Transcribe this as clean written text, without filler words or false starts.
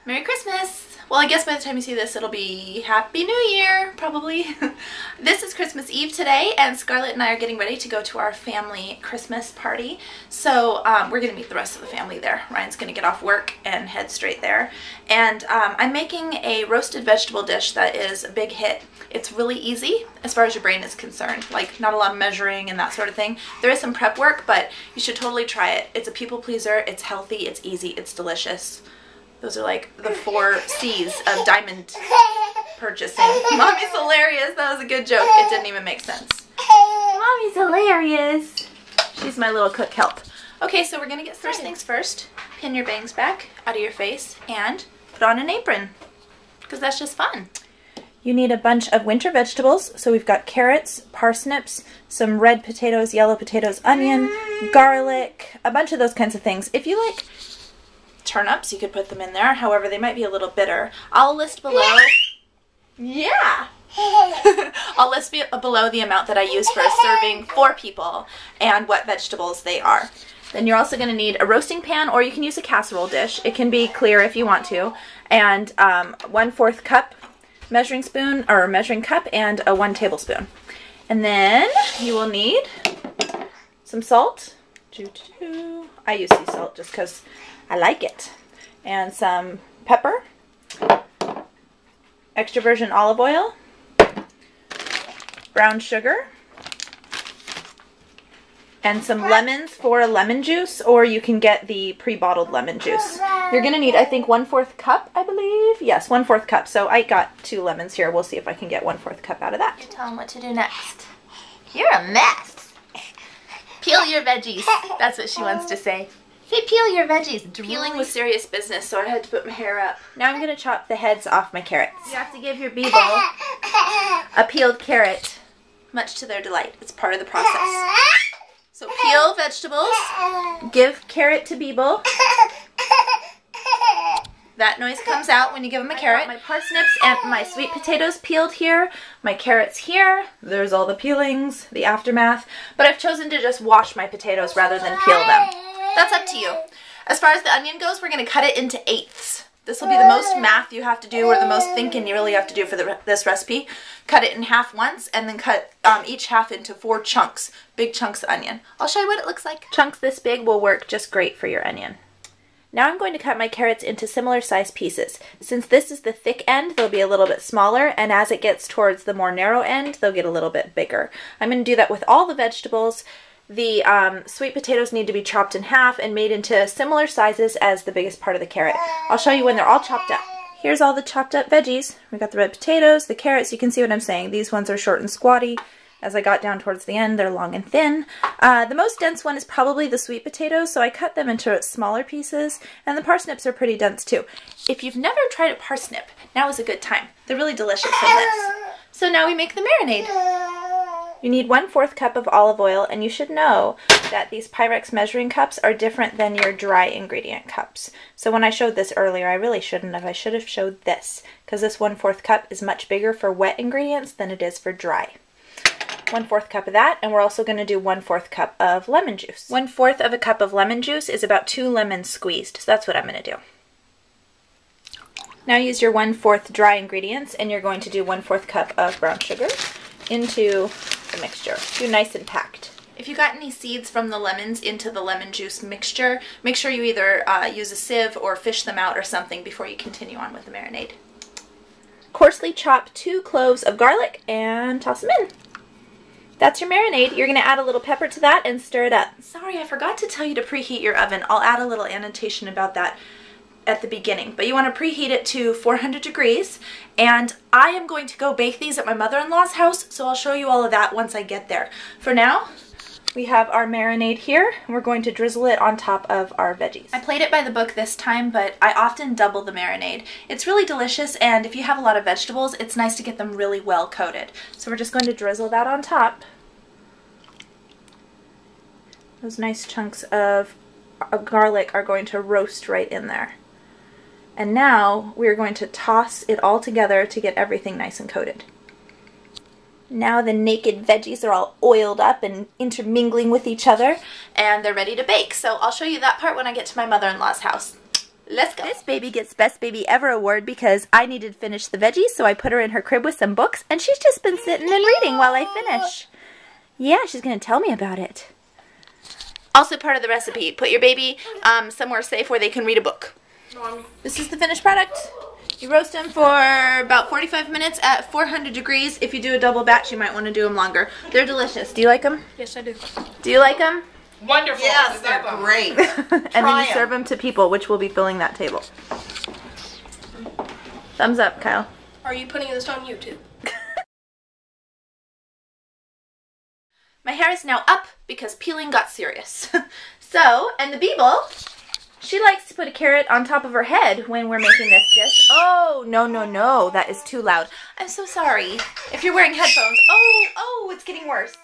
Merry Christmas! Well, I guess by the time you see this, it'll be Happy New Year, probably. This is Christmas Eve today, and Scarlett and I are getting ready to go to our family Christmas party. So we're going to meet the rest of the family there. Ryan's going to get off work and head straight there. And I'm making a roasted vegetable dish that is a big hit. It's really easy as far as your brain is concerned. Like, not a lot of measuring and that sort of thing. There is some prep work, but you should totally try it. It's a people pleaser, it's healthy, it's easy, it's delicious. Those are like the 4 C's of diamond purchasing. Mommy's hilarious. That was a good joke. It didn't even make sense. Mommy's hilarious. She's my little cook help. Okay, so we're going to get first things first. Pin your bangs back out of your face and put on an apron because that's just fun. You need a bunch of winter vegetables. So we've got carrots, parsnips, some red potatoes, yellow potatoes, onion, garlic, a bunch of those kinds of things. If you like turnips, you could put them in there. However, they might be a little bitter. I'll list below. Yeah. I'll list below the amount that I use for a serving for people and what vegetables they are. Then you're also going to need a roasting pan, or you can use a casserole dish. It can be clear if you want to. And 1/4 cup measuring spoon or measuring cup and a 1 tablespoon. And then you will need some salt. I use sea salt just because I like it. And some pepper, extra virgin olive oil, brown sugar, and some lemons for lemon juice, or you can get the pre-bottled lemon juice. You're going to need, I think, 1/4 cup, I believe. Yes, 1/4 cup. So I got 2 lemons here. We'll see if I can get 1/4 cup out of that. Tell them what to do next. You're a mess. Peel your veggies. That's what she wants to say. Say peel your veggies. Peeling was serious business, so I had to put my hair up. Now I'm going to chop the heads off my carrots. You have to give your beetle a peeled carrot, much to their delight. It's part of the process. So peel vegetables, give carrot to Beeble. That noise comes out when you give him a carrot. My parsnips and my sweet potatoes peeled here. My carrots here. There's all the peelings, the aftermath. But I've chosen to just wash my potatoes rather than peel them. That's up to you. As far as the onion goes, we're going to cut it into 1/8. This will be the most math you have to do, or the most thinking you really have to do for this recipe. Cut it in half once, and then cut each half into 4 chunks. Big chunks of onion. I'll show you what it looks like. Chunks this big will work just great for your onion. Now I'm going to cut my carrots into similar size pieces. Since this is the thick end, they'll be a little bit smaller, and as it gets towards the more narrow end, they'll get a little bit bigger. I'm going to do that with all the vegetables. The sweet potatoes need to be chopped in half and made into similar sizes as the biggest part of the carrot. I'll show you when they're all chopped up. Here's all the chopped up veggies. We've got the red potatoes, the carrots. You can see what I'm saying. These ones are short and squatty. As I got down towards the end, they're long and thin. The most dense one is probably the sweet potatoes, so I cut them into smaller pieces, and the parsnips are pretty dense too. If you've never tried a parsnip, now is a good time. They're really delicious in this. So now we make the marinade. You need 1/4 cup of olive oil, and you should know that these Pyrex measuring cups are different than your dry ingredient cups. So when I showed this earlier, I really shouldn't have. I should have showed this, because this 1/4 cup is much bigger for wet ingredients than it is for dry. 1/4 cup of that, and we're also going to do 1/4 cup of lemon juice. 1/4 of a cup of lemon juice is about 2 lemons squeezed, so that's what I'm going to do. Now use your 1/4 dry ingredients, and you're going to do 1/4 cup of brown sugar into the mixture. Do nice and packed. If you got any seeds from the lemons into the lemon juice mixture, make sure you either use a sieve or fish them out or something before you continue on with the marinade. Coarsely chop 2 cloves of garlic and toss them in. That's your marinade. You're going to add a little pepper to that and stir it up. Sorry, I forgot to tell you to preheat your oven. I'll add a little annotation about that at the beginning, but you want to preheat it to 400 degrees, and I am going to go bake these at my mother-in-law's house, so I'll show you all of that once I get there. For now, we have our marinade here, and we're going to drizzle it on top of our veggies. I played it by the book this time, but I often double the marinade. It's really delicious, and if you have a lot of vegetables, it's nice to get them really well coated. So we're just going to drizzle that on top. Those nice chunks of garlic are going to roast right in there. And now we're going to toss it all together to get everything nice and coated. Now the naked veggies are all oiled up and intermingling with each other, and they're ready to bake. So I'll show you that part when I get to my mother-in-law's house. Let's go. This baby gets Best Baby Ever award because I needed to finish the veggies, so I put her in her crib with some books, and she's just been sitting and reading while I finish. Yeah, she's going to tell me about it. Also part of the recipe, put your baby somewhere safe where they can read a book. This is the finished product. You roast them for about 45 minutes at 400 degrees. If you do a double batch, you might want to do them longer. They're delicious. Do you like them? Yes, I do. Do you like them? Wonderful. Yes, they're great. And then you serve them to people, which will be filling that table. Thumbs up, Kyle. Are you putting this on YouTube? My hair is now up because peeling got serious. So, and the Beeble, she likes to put a carrot on top of her head when we're making this dish. Oh, no, no, no, that is too loud. I'm so sorry. If you're wearing headphones, oh, it's getting worse.